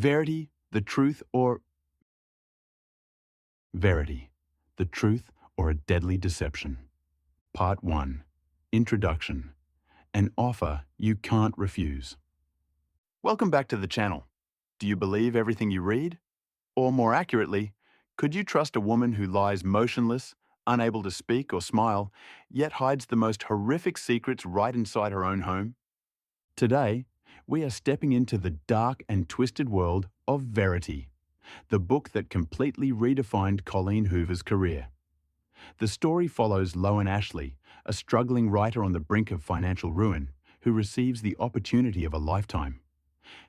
Verity, the truth or Verity, the truth or a deadly deception. Part 1. Introduction. An offer you can't refuse. Welcome back to the channel. Do you believe everything you read? Or more accurately, could you trust a woman who lies motionless, unable to speak or smile, yet hides the most horrific secrets right inside her own home? Today, we are stepping into the dark and twisted world of Verity, the book that completely redefined Colleen Hoover's career. The story follows Lowen Ashleigh, a struggling writer on the brink of financial ruin, who receives the opportunity of a lifetime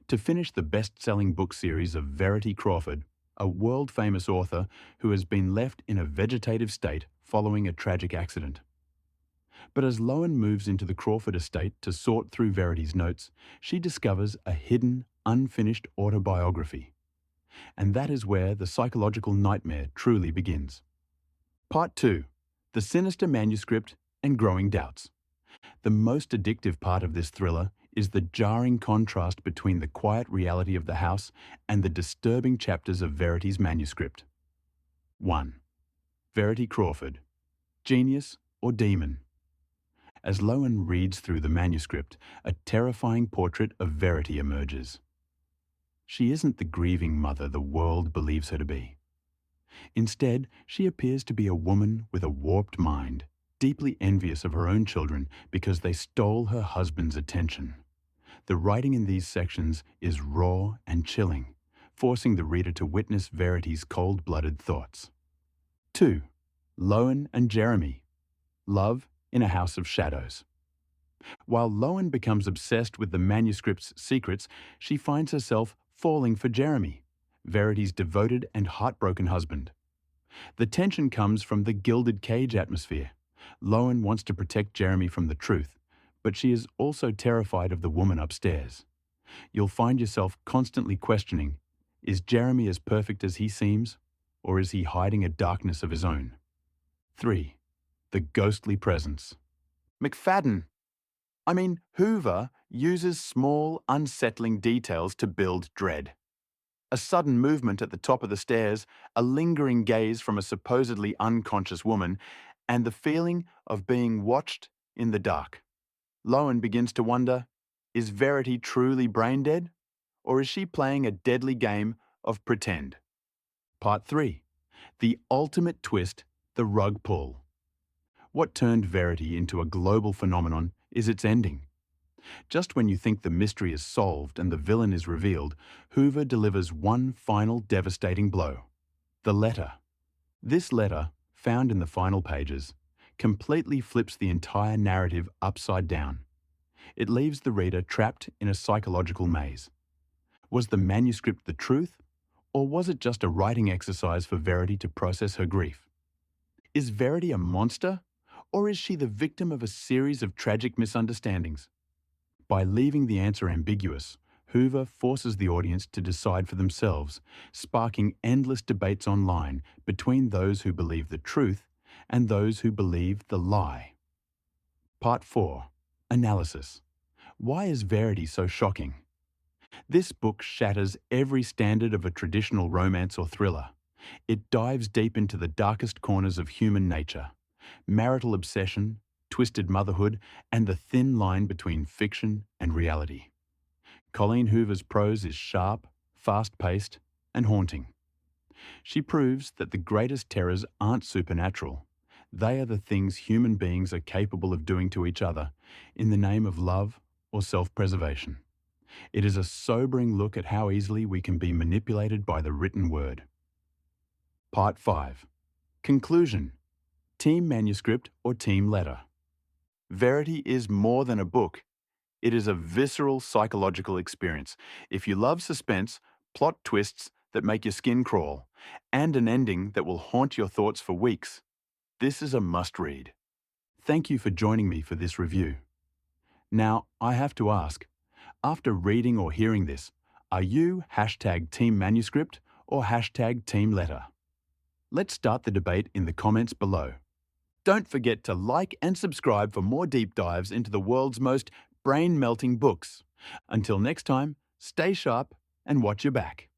to finish the best-selling book series of Verity Crawford, a world-famous author who has been left in a vegetative state following a tragic accident. But as Lowen moves into the Crawford Estate to sort through Verity's notes, she discovers a hidden, unfinished autobiography. And that is where the psychological nightmare truly begins. Part 2. The Sinister Manuscript and Growing Doubts. The most addictive part of this thriller is the jarring contrast between the quiet reality of the house and the disturbing chapters of Verity's manuscript. 1. Verity Crawford. Genius or demon? As Lowen reads through the manuscript, a terrifying portrait of Verity emerges. She isn't the grieving mother the world believes her to be. Instead, she appears to be a woman with a warped mind, deeply envious of her own children because they stole her husband's attention. The writing in these sections is raw and chilling, forcing the reader to witness Verity's cold-blooded thoughts. 2. Lowen and Jeremy. Love in a House of Shadows. While Lowen becomes obsessed with the manuscript's secrets, she finds herself falling for Jeremy, Verity's devoted and heartbroken husband. The tension comes from the gilded cage atmosphere. Lowen wants to protect Jeremy from the truth, but she is also terrified of the woman upstairs. You'll find yourself constantly questioning, is Jeremy as perfect as he seems, or is he hiding a darkness of his own? 3. The ghostly presence. Hoover uses small, unsettling details to build dread. A sudden movement at the top of the stairs, a lingering gaze from a supposedly unconscious woman, and the feeling of being watched in the dark. Lowen begins to wonder, is Verity truly brain dead? Or is she playing a deadly game of pretend? Part 3. The ultimate twist, the rug pull. What turned Verity into a global phenomenon is its ending. Just when you think the mystery is solved and the villain is revealed, Hoover delivers one final devastating blow. The letter. This letter, found in the final pages, completely flips the entire narrative upside down. It leaves the reader trapped in a psychological maze. Was the manuscript the truth, or was it just a writing exercise for Verity to process her grief? Is Verity a monster, or is she the victim of a series of tragic misunderstandings? By leaving the answer ambiguous, Hoover forces the audience to decide for themselves, sparking endless debates online between those who believe the truth and those who believe the lie. Part 4. Analysis. Why is Verity so shocking? This book shatters every standard of a traditional romance or thriller. It dives deep into the darkest corners of human nature: marital obsession, twisted motherhood, and the thin line between fiction and reality. Colleen Hoover's prose is sharp, fast-paced, and haunting. She proves that the greatest terrors aren't supernatural. They are the things human beings are capable of doing to each other in the name of love or self-preservation. It is a sobering look at how easily we can be manipulated by the written word. Part 5. Conclusion. Team manuscript or team letter. Verity is more than a book. It is a visceral psychological experience. If you love suspense, plot twists that make your skin crawl, and an ending that will haunt your thoughts for weeks, this is a must-read. Thank you for joining me for this review. Now, I have to ask, after reading or hearing this, are you #team manuscript or #team letter? Let's start the debate in the comments below. Don't forget to like and subscribe for more deep dives into the world's most brain-melting books. Until next time, stay sharp and watch your back.